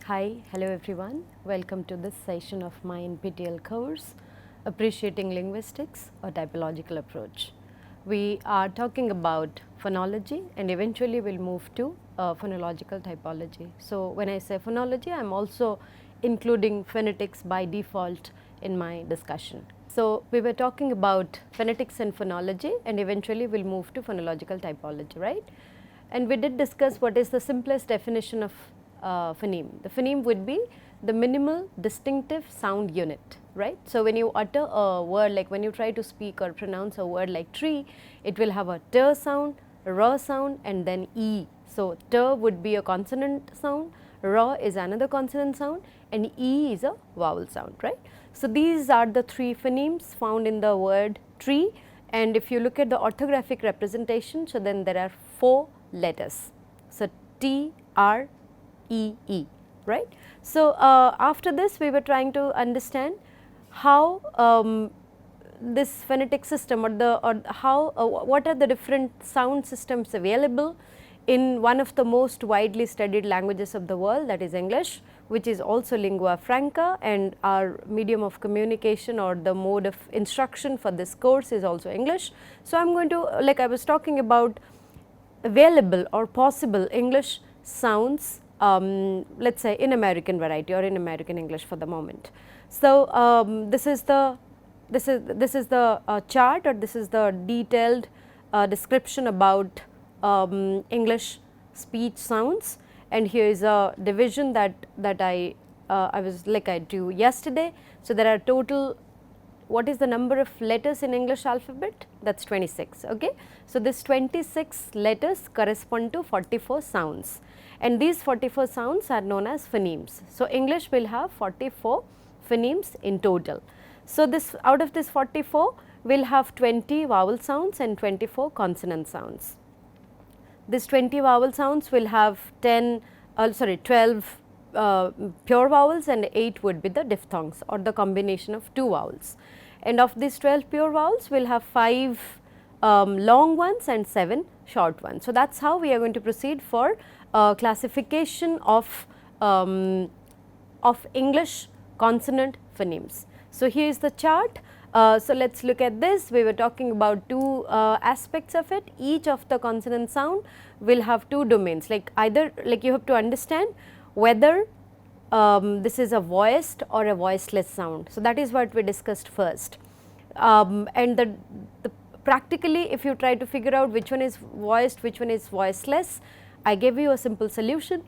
Hello everyone. Welcome to this session of my NPTEL course, Appreciating Linguistics, a Typological Approach. We are talking about phonology and eventually we will move to phonological typology. So, when I say phonology, I am also including phonetics by default in my discussion. So, we were talking about phonetics and phonology and eventually we will move to phonological typology, right? And we did discuss what is the simplest definition of phoneme. The phoneme would be the minimal distinctive sound unit, right. So, when you utter a word, like when you try to speak or pronounce a word like tree, it will have a t sound, r sound and then e. So, t would be a consonant sound, r is another consonant sound and e is a vowel sound, right. So, these are the three phonemes found in the word tree, and if you look at the orthographic representation, so then there are 4 letters. So, T, R, E, E, right. So, after this we were trying to understand how this phonetic system or how what are the different sound systems available in one of the most widely studied languages of the world, that is English, which is also lingua franca, and our medium of communication or the mode of instruction for this course is also English. So, I am going to, like I was talking about, available or possible English sounds, let us say in American variety or in American English for the moment. So, this is the chart, or this is the detailed description about English speech sounds, and here is a division that I was like I do yesterday. So, there are total, what is the number of letters in English alphabet? That is 26. Okay. So, this 26 letters correspond to 44 sounds, and these 44 sounds are known as phonemes. So, English will have 44 phonemes in total. So, this out of this 44 we will have 20 vowel sounds and 24 consonant sounds. This 20 vowel sounds will have 12 pure vowels and 8 would be the diphthongs or the combination of 2 vowels. And of these 12 pure vowels, we will have 5 long ones and 7 short ones. So, that is how we are going to proceed for classification of English consonant phonemes. So, here is the chart. So, let us look at this. We were talking about 2 aspects of it. Each of the consonant sound will have 2 domains, like either, like you have to understand whether this is a voiced or a voiceless sound. So, that is what we discussed first, and the practically if you try to figure out which one is voiced, which one is voiceless, I gave you a simple solution,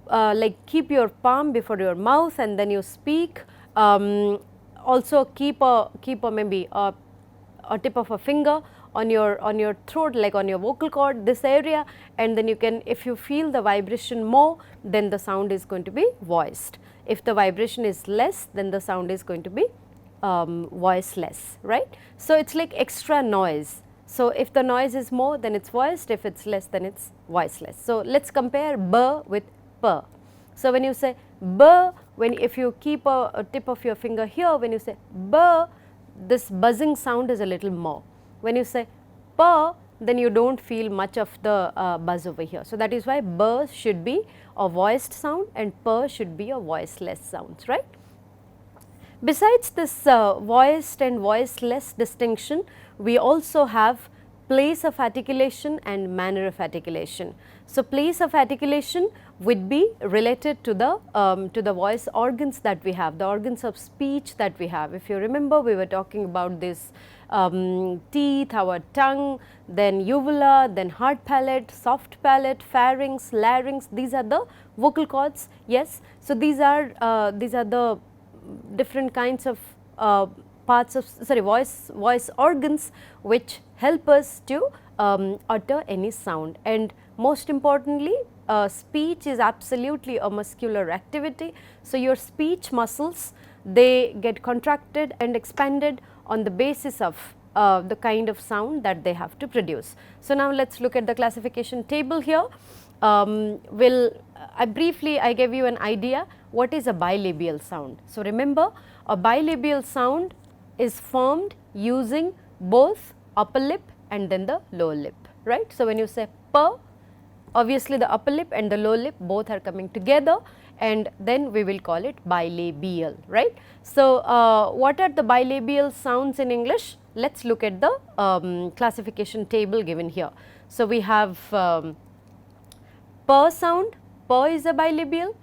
like keep your palm before your mouth and then you speak. Also keep a maybe a tip of a finger on your throat, like on your vocal cord, this area, and then you can, if you feel the vibration more, then the sound is going to be voiced. If the vibration is less, then the sound is going to be voiceless, right. So, it is like extra noise. So, if the noise is more, then it is voiced, if it is less, then it is voiceless. So, let us compare b with p. So, when you say b, if you keep a tip of your finger here, when you say b, this buzzing sound is a little more. When you say p, then you do not feel much of the buzz over here. So, that is why b should be a voiced sound and p should be a voiceless sounds, right. Besides this voiced and voiceless distinction, we also have place of articulation and manner of articulation. So, place of articulation would be related to the voice organs that we have, the organs of speech that we have. If you remember, we were talking about this teeth, our tongue, then uvula, then hard palate, soft palate, pharynx, larynx, these are the vocal cords, yes. So, these are the different kinds of parts of voice organs which help us to utter any sound. And most importantly, speech is absolutely a muscular activity. So, your speech muscles, they get contracted and expanded on the basis of the kind of sound that they have to produce. So, now let us look at the classification table here. I gave you an idea what is a bilabial sound. So, remember, a bilabial sound is formed using both upper lip and then the lower lip, right. So, when you say p, obviously the upper lip and the lower lip both are coming together, and then we will call it bilabial, right. So, what are the bilabial sounds in English? Let us look at the classification table given here. So, we have per sound, per is a bilabial,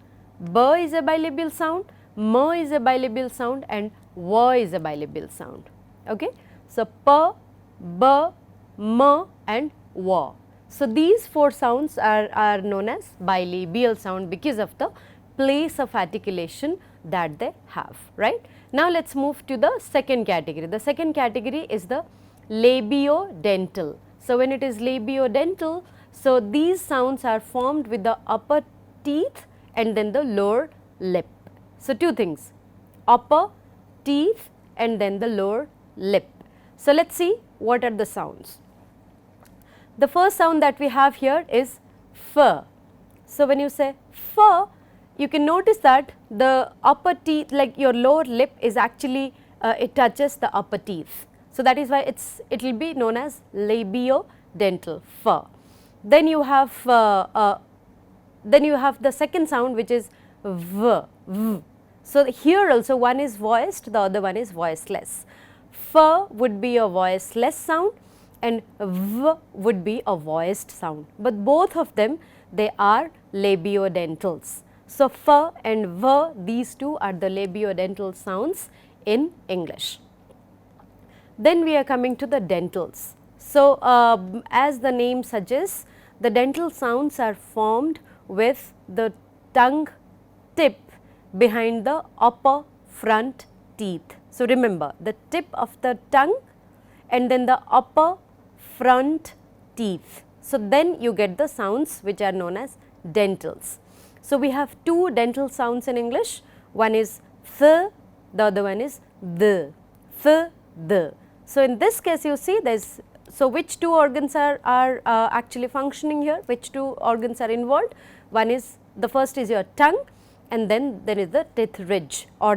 b is a bilabial sound, m is a bilabial sound, and w is a bilabial sound. Okay. So, p, b, m and w. So, these 4 sounds are known as bilabial sound because of the place of articulation that they have, right. Now, let us move to the second category. The second category is the labiodental. So, when it is labiodental, so these sounds are formed with the upper teeth and then the lower lip. So, 2 things, upper teeth and then the lower lip. So, let us see what are the sounds. The first sound that we have here is f. So, when you say f, you can notice that the upper teeth, like your lower lip is actually it touches the upper teeth. So, that is why it will be known as labiodental f. Then you have the second sound, which is v, v. So, here also one is voiced, the other one is voiceless. F would be a voiceless sound and v would be a voiced sound, but both of them, they are labiodentals. So, f and v, these two are the labiodental sounds in English. Then we are coming to the dentals. So, as the name suggests, the dental sounds are formed with the tongue tip behind the upper front teeth. So, remember the tip of the tongue and then the upper front teeth. So, then you get the sounds which are known as dentals. So, we have 2 dental sounds in English, one is th, the other one is the, th, the. So, in this case you see there is, so which 2 organs are actually functioning here, which 2 organs are involved? One is, the first is your tongue and then there is the teeth ridge or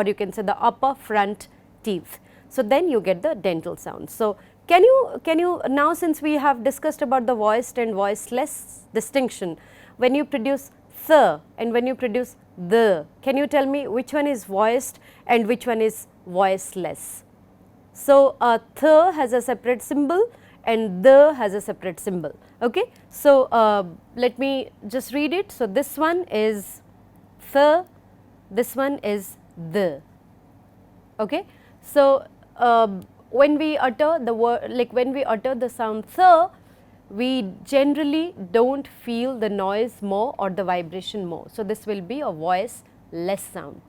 you can say the upper front teeth. So, then you get the dental sounds. So, can you now, since we have discussed about the voiced and voiceless distinction, when you produce th and when you produce the, can you tell me which one is voiced and which one is voiceless? So, th has a separate symbol and the has a separate symbol. Okay. So, let me just read it. So, this one is th, this one is the. Okay. So, when we utter the word, like when we utter the sound th, we generally do not feel the noise more or the vibration more. So, this will be a voiceless sound.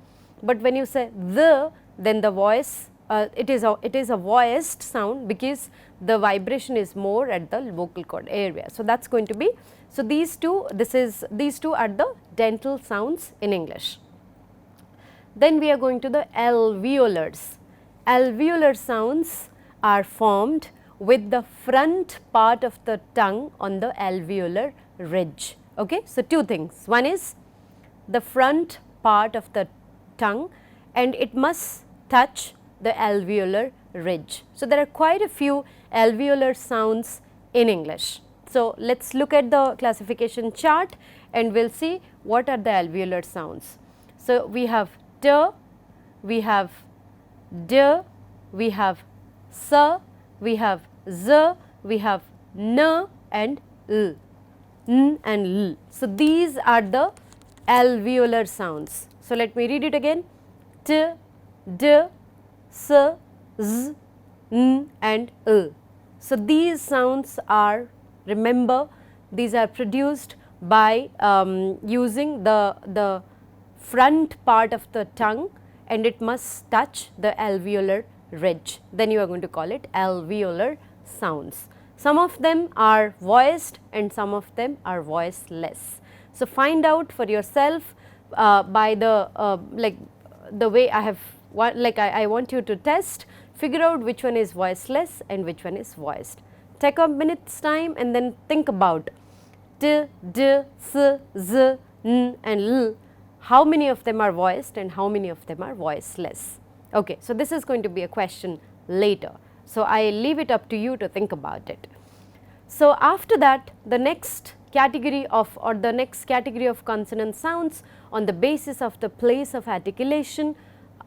But when you say the, then the voice, it is a voiced sound because the vibration is more at the vocal cord area. So, that is going to be, so these two are the dental sounds in English. Then we are going to the alveolars. Alveolar sounds are formed with the front part of the tongue on the alveolar ridge. Okay. So, 2 things, one is the front part of the tongue and it must touch the alveolar ridge. So, there are quite a few alveolar sounds in English. So, let us look at the classification chart and we will see what are the alveolar sounds. So, we have t, we have d, we have s, we have z, we have n and l, n and l. So, these are the alveolar sounds. So, let me read it again, t, d, s, z, n and l. So, these sounds are, remember, these are produced by using the front part of the tongue and it must touch the alveolar ridge. Then you are going to call it alveolar sounds. Some of them are voiced and some of them are voiceless. So, find out for yourself by the the way I have, I want you to test, figure out which one is voiceless and which one is voiced. Take a minute's time and then think about t, d, s, z, n and l. How many of them are voiced and how many of them are voiceless? Okay. So, this is going to be a question later. So, I leave it up to you to think about it. So, after that the next category of, or the next category of consonant sounds on the basis of the place of articulation,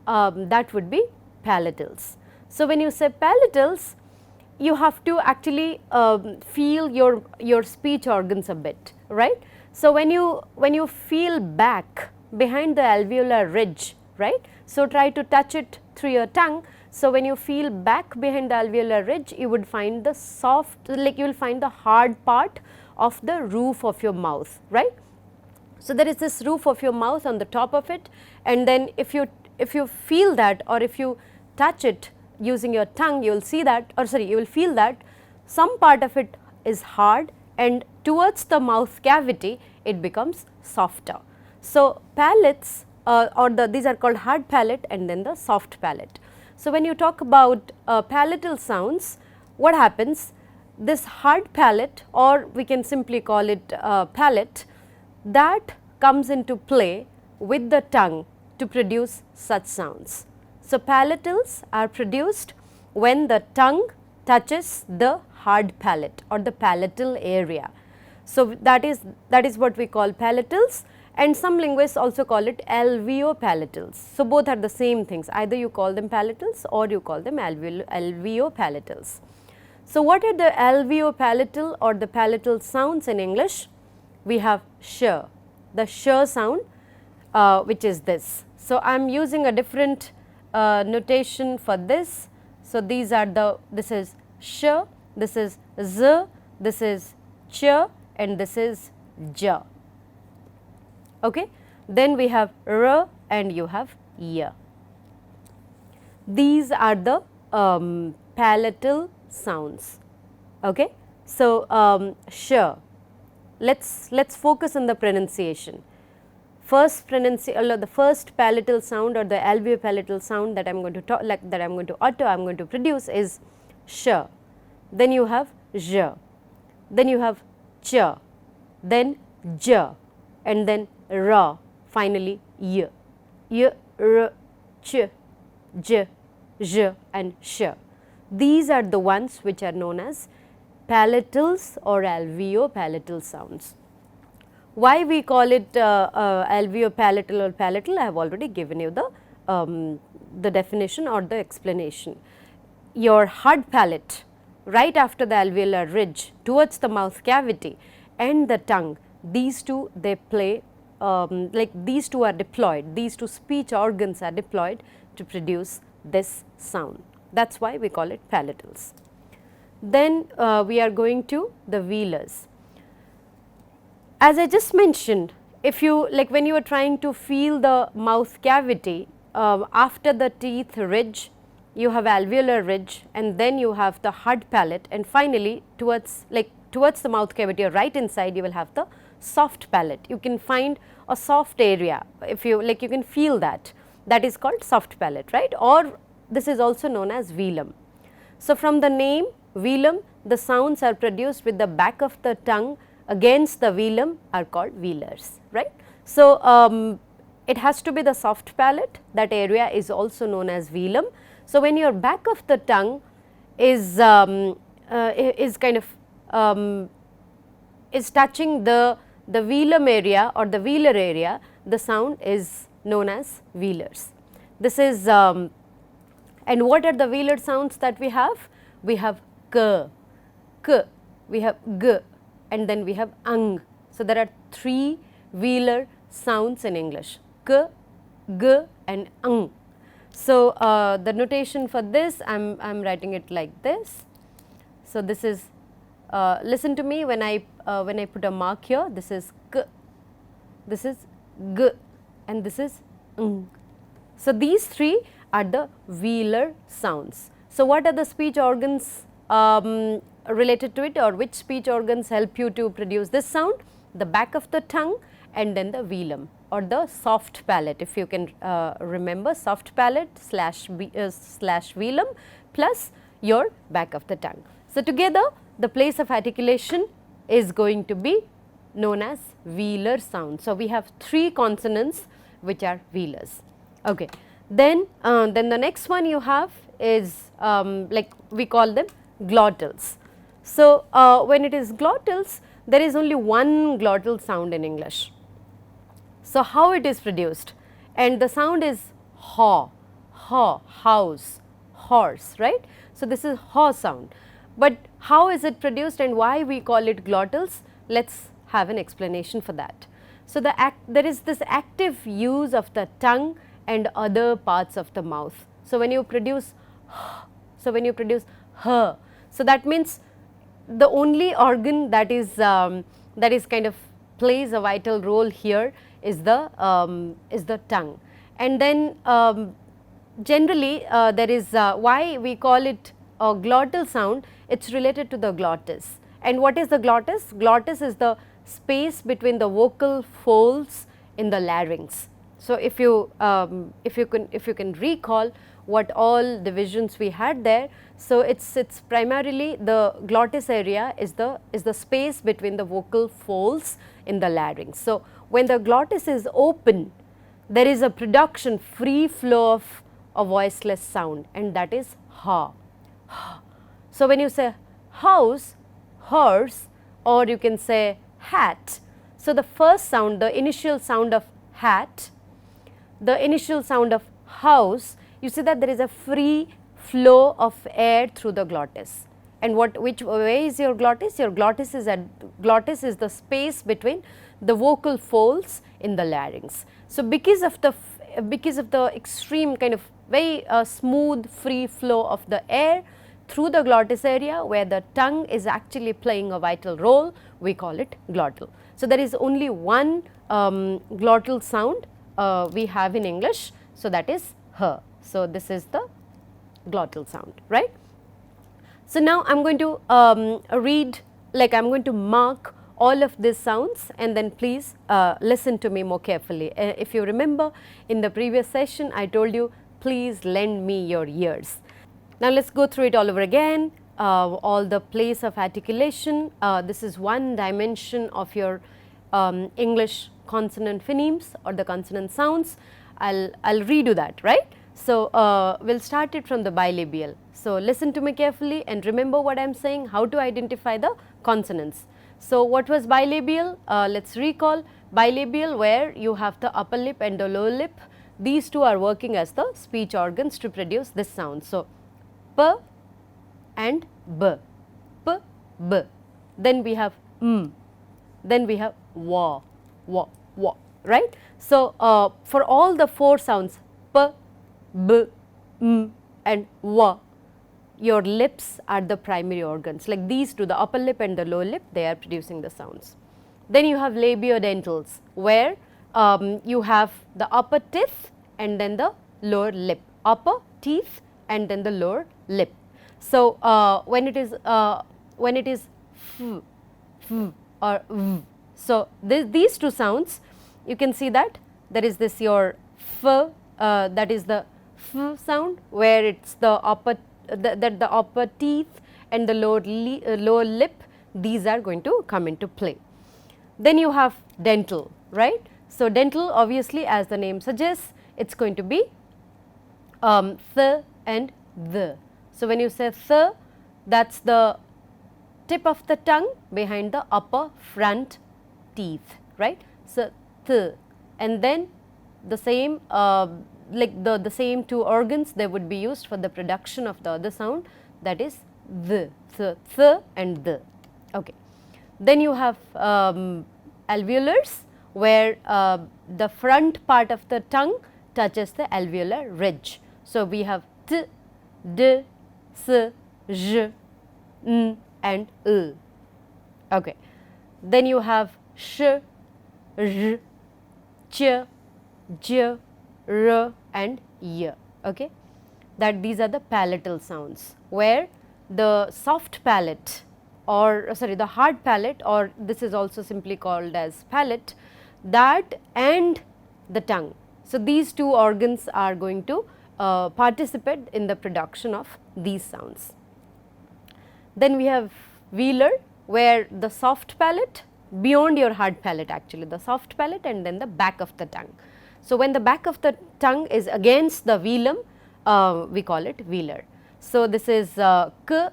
that would be palatals. So, when you say palatals, you have to actually feel your speech organs a bit, right. So, when you feel back behind the alveolar ridge, right. So, try to touch it through your tongue. So, when you feel back behind the alveolar ridge, you would find the soft, like you will find the hard part of the roof of your mouth, right. So, there is this roof of your mouth on the top of it, and then if you feel that, or if you touch it using your tongue, you will see that, or sorry, you will feel that some part of it is hard, and towards the mouth cavity it becomes softer. So, palates these are called hard palate and then the soft palate. So, when you talk about palatal sounds, what happens? This hard palate, or we can simply call it palate, that comes into play with the tongue to produce such sounds. So, palatals are produced when the tongue touches the hard palate or the palatal area. So, that is what we call palatals, and some linguists also call it alveopalatals. So, both are the same things, either you call them palatals or you call them alveopalatals. So, what are the alveopalatal or the palatal sounds in English? We have sh, the sh sound, which is this. So, I am using a different notation for this. So, these are this is sh, this is z, this is ch, and this is j. Okay. Then we have r and you have y. These are the palatal sounds. Okay. So, sh, let's focus on the pronunciation. The first palatal sound or the alveopalatal sound that I am going to talk, that I am going to utter, I am going to produce is sh. Then you have j, then you have ch, then j, and then ra, finally y, r, ch, j, j, and sh. These are the ones which are known as palatals or alveopalatal sounds. Why we call it alveopalatal or palatal, I have already given you the definition or the explanation. Your hard palate right after the alveolar ridge towards the mouth cavity and the tongue, these two they play, like these two are deployed, these two speech organs are deployed to produce this sound. That is why we call it palatals. Then we are going to the velars. As I just mentioned, if you when you are trying to feel the mouth cavity, after the teeth ridge you have alveolar ridge, and then you have the hard palate, and finally towards the mouth cavity or right inside you will have the soft palate. You can find a soft area, if you you can feel that is called soft palate, right, or this is also known as velum. So, from the name velum, the sounds are produced with the back of the tongue against the velum are called velars, right. So, it has to be the soft palate, that area is also known as velum. So, when your back of the tongue is kind of is touching the velum area or the velar area, the sound is known as velars. This is and what are the velar sounds that we have? We have k, we have g, and then we have ang. So, there are three velar sounds in English, k, g, and ang. So, the notation for this I am writing it like this. So, this is listen to me when I put a mark here, this is k, this is g, and this is ng. So, these three are the velar sounds. So, what are the speech organs related to it, or which speech organs help you to produce this sound? The back of the tongue and then the velum or the soft palate, if you can remember, soft palate slash velum plus your back of the tongue. So, together the place of articulation is going to be known as velar sound. So, we have three consonants which are velars. Okay. Then the next one you have is we call them glottals. So, when it is glottals, there is only one glottal sound in English. So, how it is produced? And the sound is haw, house, horse, right. So, this is haw sound, but how is it produced and why we call it glottals? Let us have an explanation for that. So, there is this active use of the tongue and other parts of the mouth. So, when you produce h, so that means the only organ that is kind of plays a vital role here is the tongue. And then generally there is why we call it a glottal sound, it is related to the glottis. And what is the glottis? Glottis is the space between the vocal folds in the larynx. So, if you can recall what all divisions we had there. So, it's primarily the glottis area is the space between the vocal folds in the larynx. So, when the glottis is open, there is a production, free flow of a voiceless sound, and that is ha. So, when you say house, horse, or you can say hat. So, the first sound, the initial sound of hat, the initial sound of house, you see that there is a free flow of air through the glottis. And which way is your glottis? Your glottis is the space between the vocal folds in the larynx. So, because of the extreme kind of very smooth free flow of the air through the glottis area where the tongue is actually playing a vital role, we call it glottal. So, there is only one glottal sound we have in English, so that is h. So, this is the glottal sound, right. So, now I am going to read, like I am going to mark all of these sounds, and then please listen to me more carefully. If you remember in the previous session I told you, please lend me your ears. Now, let us go through it all over again. All the place of articulation, this is one dimension of your English consonant phonemes or the consonant sounds. I'll redo that, right. So, we will start it from the bilabial. So, listen to me carefully and remember what I am saying, how to identify the consonants. So, what was bilabial? Let us recall bilabial, where you have the upper lip and the lower lip. These two are working as the speech organs to produce this sound. So, p and b, p, b. Then we have m, then we have wa, right. So, for all the four sounds p, b, m and wa, your lips are the primary organs, like these two, the upper lip and the lower lip, they are producing the sounds. Then you have labiodentals, where you have the upper teeth and then the lower lip, upper teeth and then the lower lip. So, when it is f or v, so these two sounds, you can see that there is this your f, that is the f sound, where it is the upper the upper teeth and the lower lip, these are going to come into play. Then you have dental, right. So, dental obviously, as the name suggests, it is going to be th and the. So, when you say th, that is the tip of the tongue behind the upper front teeth, right. So, th, and then the same like the same two organs, they would be used for the production of the other sound, that is the, th and the. Okay. Then you have alveolars, where the front part of the tongue touches the alveolar ridge. So, we have t, d, s, j, n and l. Okay. Then you have sh, r, ch, j, r and y. Okay. That these are the palatal sounds, where the soft palate, or sorry, the hard palate, or this is also simply called as palate, that and the tongue. So, these two organs are going to participate in the production of these sounds. Then we have velar, where the soft palate, beyond your hard palate actually, the soft palate and then the back of the tongue. So, when the back of the tongue is against the velum, we call it velar. So, this is k,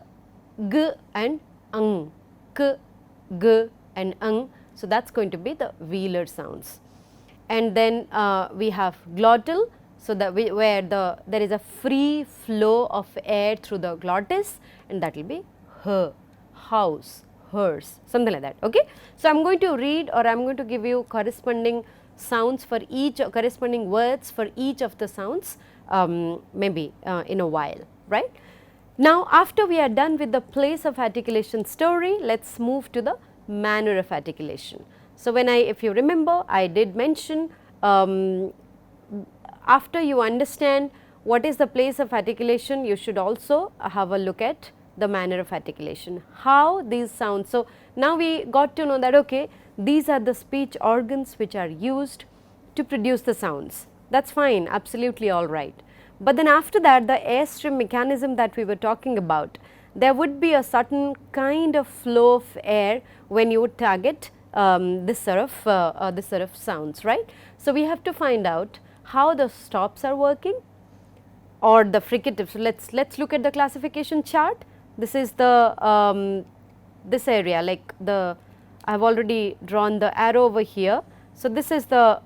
g and ang, k, g and ng. So, that is going to be the velar sounds. And then we have glottal. So, where there is a free flow of air through the glottis, and that will be her, house, hers, something like that. Okay. So, I am going to read, or I am going to give you corresponding sounds for each, corresponding words for each of the sounds maybe in a while, right. Now, after we are done with the place of articulation story, let us move to the manner of articulation. So, if you remember, I did mention after you understand what is the place of articulation, you should also have a look at the manner of articulation, how these sounds. So, now we got to know that okay, these are the speech organs which are used to produce the sounds. That is fine, absolutely all right. But then after that, the airstream mechanism that we were talking about, there would be a certain kind of flow of air when you would target this sort of sounds, right. So, we have to find out how the stops are working or the fricatives. So, let's look at the classification chart. This is the this area, like I have already drawn the arrow over here. So, this is the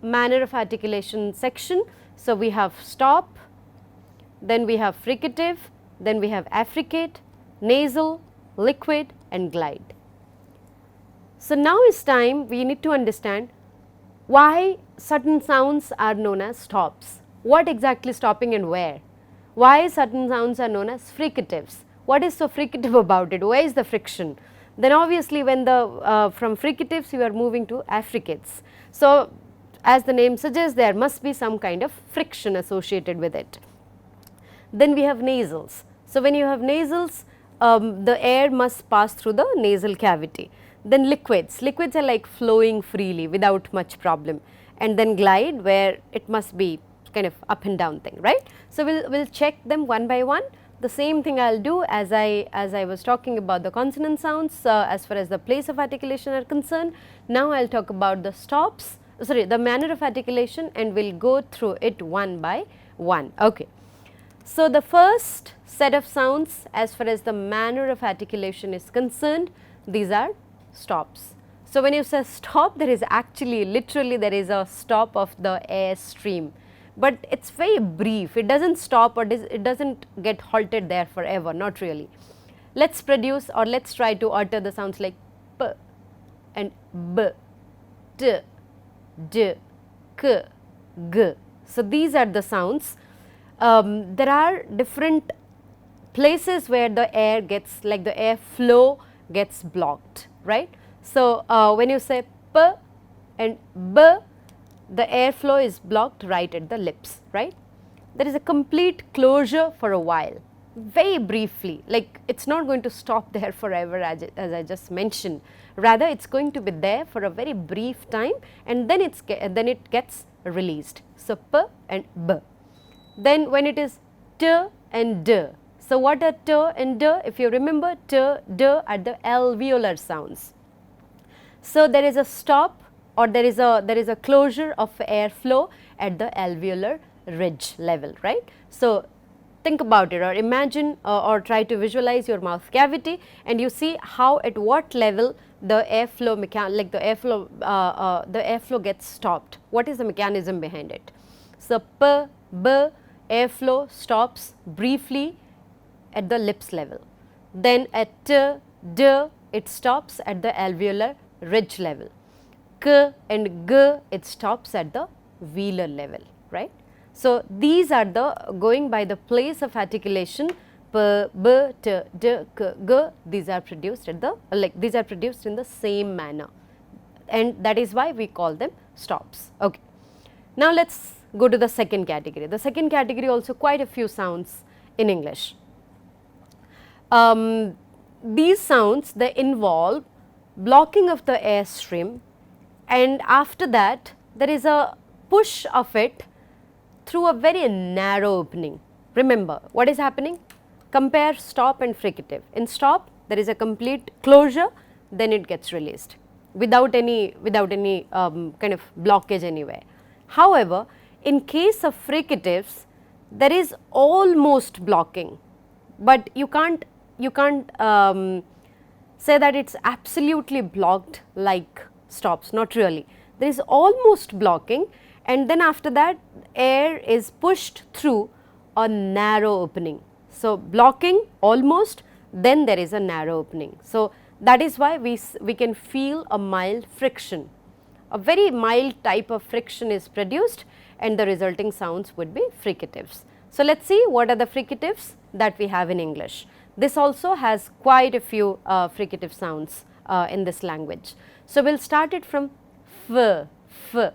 manner of articulation section. So, we have stop, then we have fricative, then we have affricate, nasal, liquid and glide. So, now is time we need to understand why certain sounds are known as stops, what exactly stopping and where, why certain sounds are known as fricatives, what is so fricative about it, where is the friction. Then obviously, when from fricatives you are moving to affricates. So, as the name suggests, there must be some kind of friction associated with it. Then we have nasals. So, when you have nasals, the air must pass through the nasal cavity. Then liquids are like flowing freely without much problem, and then glide, where it must be kind of up and down thing, right. So, we'll check them one by one. The same thing I will do as I was talking about the consonant sounds as far as the place of articulation are concerned. Now, I will talk about the stops, sorry, the manner of articulation, and we will go through it one by one. Okay. So, the first set of sounds as far as the manner of articulation is concerned, these are stops. So, when you say stop, there is actually literally there is a stop of the air stream, but it is very brief, it does not stop, or it does not get halted there forever, not really. Let us produce, or let us try to utter the sounds like p and b, t, d, k, g. So, these are the sounds. There are different places where the air gets, like the air flow gets blocked, right. So, when you say p and b, the airflow is blocked right at the lips, right. There is a complete closure for a while, very briefly, like it is not going to stop there forever as I just mentioned, rather it is going to be there for a very brief time, and then it gets released. So, p and b. Then when it is t and d. So, what are t and d? If you remember, t, d are the alveolar sounds. So, there is a stop, or there is a closure of airflow at the alveolar ridge level, right. So, think about it, or imagine or try to visualize your mouth cavity, and you see how at what level the airflow the airflow gets stopped. What is the mechanism behind it? So, p, b, airflow stops briefly at the lips level. Then at t, d, it stops at the alveolar ridge level. K and g, it stops at the velar level, right. So, these are the going by the place of articulation p, b, t, d, k, g, these are produced at the these are produced in the same manner, and that is why we call them stops. Okay. Now, let us go to the second category. The second category also quite a few sounds in English. These sounds, they involve blocking of the air stream, and after that there is a push of it through a very narrow opening. Remember what is happening? Compare stop and fricative. In stop there is a complete closure, then it gets released without any kind of blockage anywhere. However, in case of fricatives there is almost blocking, but you can't say that it is absolutely blocked like stops, not really. There is almost blocking, and then after that air is pushed through a narrow opening. So, blocking almost, then there is a narrow opening. So, that is why we can feel a mild friction. A very mild type of friction is produced, and the resulting sounds would be fricatives. So, let us see what are the fricatives that we have in English. This also has quite a few fricative sounds in this language. So, we will start it from f, f,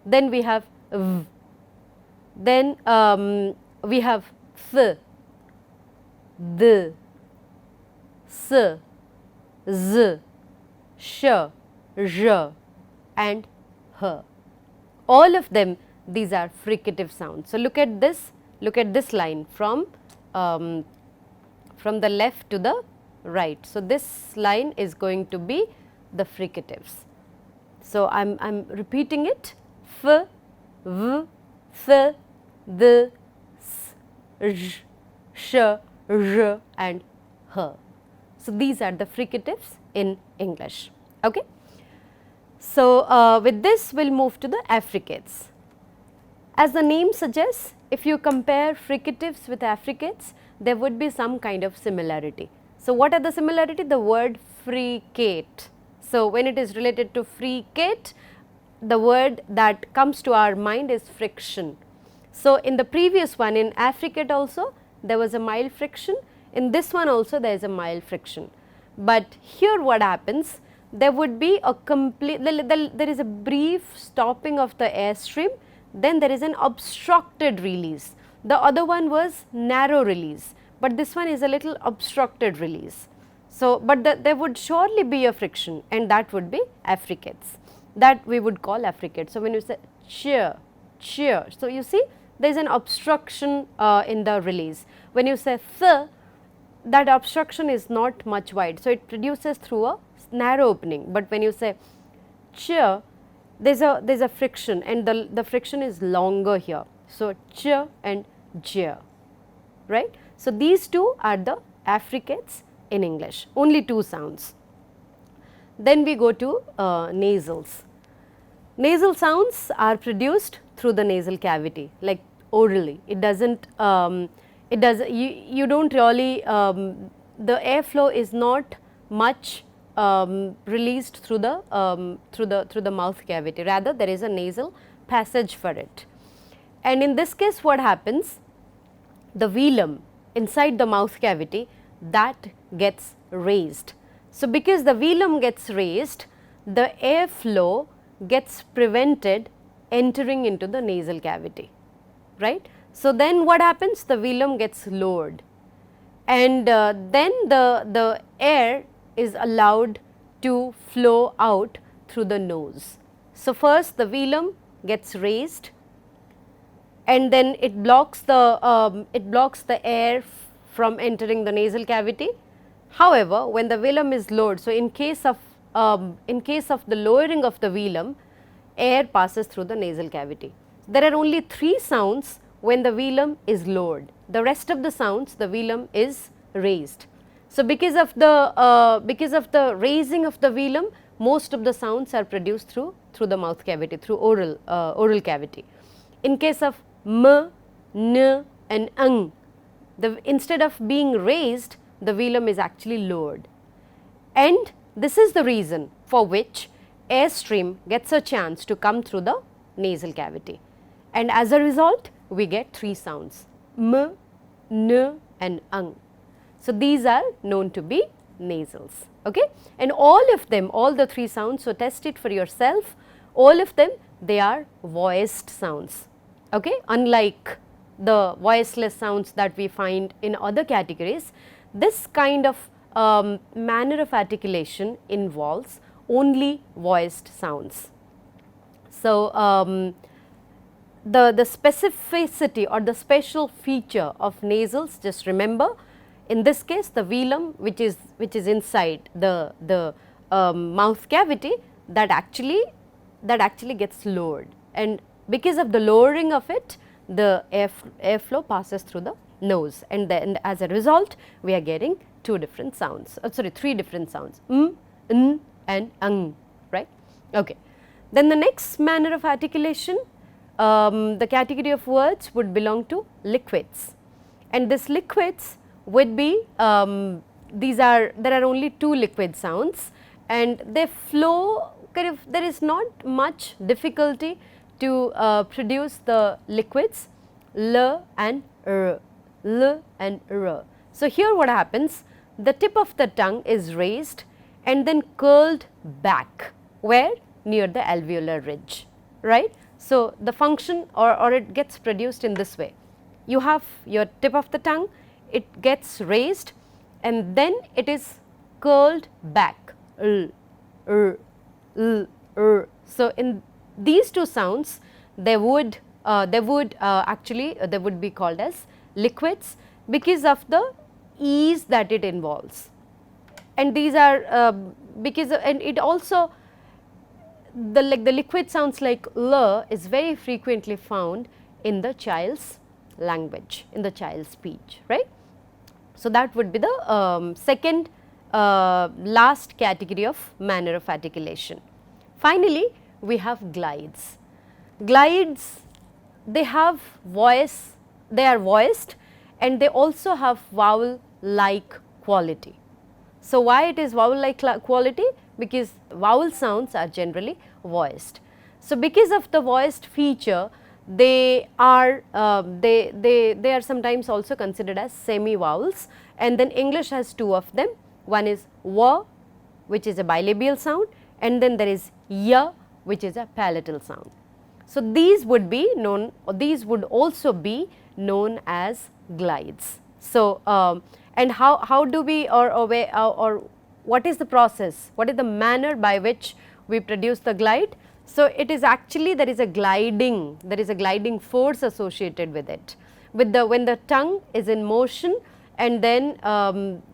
then we have v, then we have th, d, s, z, sh, zh and h. All of them, these are fricative sounds. So, look at this line from the left to the right. So, this line is going to be the fricatives. So, I am repeating it: f, v, th, d, s, zh, sh, zh and h. So, these are the fricatives in English. Okay. So, with this we will move to the affricates. As the name suggests, if you compare fricatives with affricates, there would be some kind of similarity. So, what are the similarity? The word fricate. So, when it is related to fricate, the word that comes to our mind is friction. So, in the previous one, in affricate also there was a mild friction, in this one also there is a mild friction. But here what happens, there would be a complete, there is a brief stopping of the airstream, then there is an obstructed release. The other one was narrow release, but this one is a little obstructed release. So, but there would surely be a friction, and that would be affricates, that we would call affricate. So, when you say cheer, cheer, so you see there is an obstruction in the release. When you say th, that obstruction is not much wide, so it produces through a narrow opening. But when you say cheer, there is a friction, and the friction is longer here. So, ch and j, right. So, these two are the affricates in English, only two sounds. Then we go to nasals. Nasal sounds are produced through the nasal cavity, like orally. It doesn't, you don't really, the airflow is not much released through the mouth cavity, rather there is a nasal passage for it. And in this case what happens, the velum inside the mouth cavity, that gets raised. So, because the velum gets raised, the airflow gets prevented entering into the nasal cavity, right. So, then what happens, the velum gets lowered, and then the air is allowed to flow out through the nose. So, first the velum gets raised, and then it blocks the air from entering the nasal cavity. However, when the velum is lowered, so in case of the lowering of the velum, air passes through the nasal cavity. There are only 3 sounds when the velum is lowered. The rest of the sounds, the velum is raised. So, because of the raising of the velum, most of the sounds are produced through the mouth cavity, through oral cavity. In case of m, n and ng, instead of being raised, the velum is actually lowered, and this is the reason for which airstream gets a chance to come through the nasal cavity, and as a result we get 3 sounds: m, n and ng. So, these are known to be nasals, okay? And all of them, all the 3 sounds, so test it for yourself, all of them, they are voiced sounds, okay? Unlike the voiceless sounds that we find in other categories, this kind of manner of articulation involves only voiced sounds. So, the specificity or the special feature of nasals, just remember, in this case the velum which is inside the mouth cavity, that actually gets lowered, and because of the lowering of it, the airflow passes through the nose, and then as a result we are getting two different sounds, sorry, three different sounds, n and ang, right. Okay. Then the next manner of articulation, the category of words would belong to liquids, and this liquids would be, there are only two liquid sounds and they flow kind of, there is not much difficulty to produce the liquids l and r, l and r. So, here what happens, the tip of the tongue is raised and then curled back, where? Near the alveolar ridge, right. So, the function or it gets produced in this way. You have your tip of the tongue, it gets raised and then it is curled back, l, r, l, r. So, in these two sounds they would actually they would be called as liquids because of the ease that it involves, and these are and it also the liquid sounds like l is very frequently found in the child's language, in the child's speech, right. So, that would be the second last category of manner of articulation. Finally, we have glides. Glides, they have voice, they are voiced and they also have vowel like quality. So, why it is vowel like quality? Because vowel sounds are generally voiced. So, because of the voiced feature, they are they are sometimes also considered as semi vowels, and then English has two of them. One is w, which is a bilabial sound, and then there is y, which is a palatal sound. So, these would be known, or these would also be known as glides. So, and how do we or what is the process, what is the manner by which we produce the glide? So, it is actually there is a gliding force associated with it, with the when the tongue is in motion, and then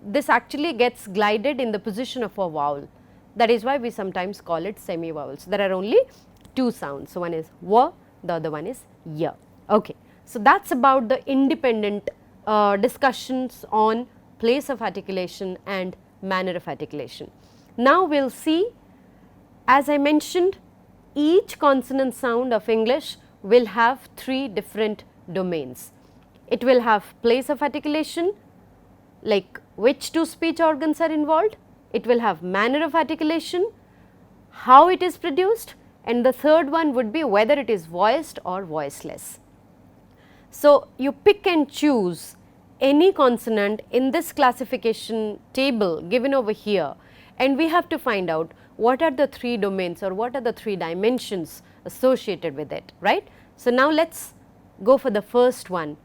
this actually gets glided in the position of a vowel. That is why we sometimes call it semi vowels. There are only two sounds. So, one is w, the other one is y. Okay. So, that is about the independent discussions on place of articulation and manner of articulation. Now, we will see, as I mentioned, each consonant sound of English will have three different domains. It will have place of articulation, like which two speech organs are involved. It will have manner of articulation, how it is produced, and the third one would be whether it is voiced or voiceless. So, you pick and choose any consonant in this classification table given over here, and we have to find out what are the three domains or what are the three dimensions associated with it, right. So, now let us go for the first one,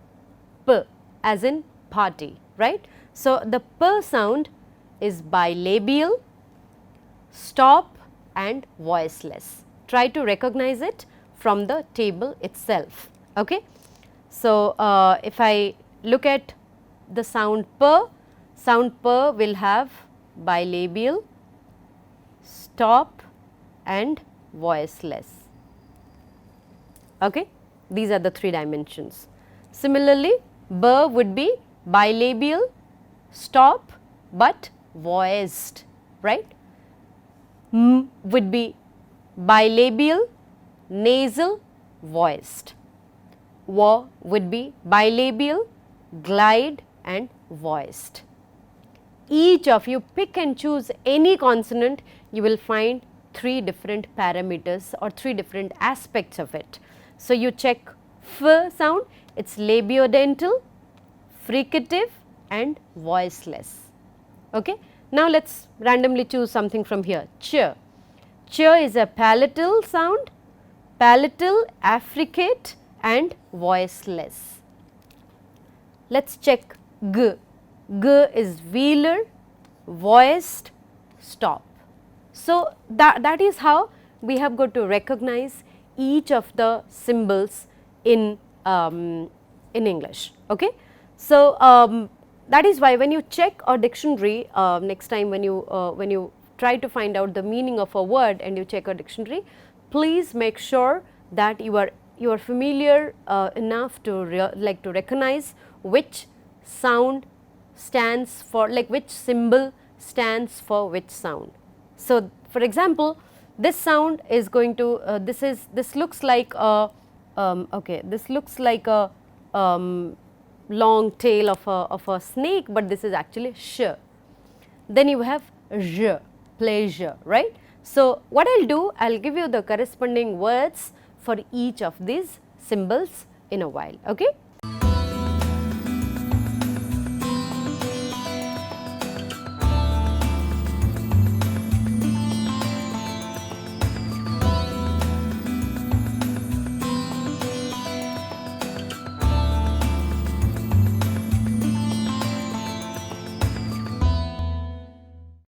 p as in party, right. So, the p sound is bilabial, stop and voiceless. Try to recognize it from the table itself. Okay. So, if I look at the sound p will have bilabial, stop and voiceless. Okay. These are the three dimensions. Similarly, b would be bilabial, stop but voiced, right. M would be bilabial, nasal, voiced. W would be bilabial, glide and voiced. Each of you pick and choose any consonant, you will find three different parameters or three different aspects of it. So, you check f sound, it is labiodental, fricative and voiceless. Okay. Now, let us randomly choose something from here. Ch. Ch is a palatal sound, palatal, affricate and voiceless. Let us check g. G is velar, voiced, stop. So, that is how we have got to recognize each of the symbols in English. Okay. So, that is why when you check a dictionary next time when you try to find out the meaning of a word and you check a dictionary, please make sure that you are familiar enough to recognize which sound stands for, like which symbol stands for which sound. So, for example, this sound is going to this looks like a okay, this looks like a long tail of a snake, but this is actually sh. Then you have j, pleasure, right. So, what I will do, I will give you the corresponding words for each of these symbols in a while. Okay.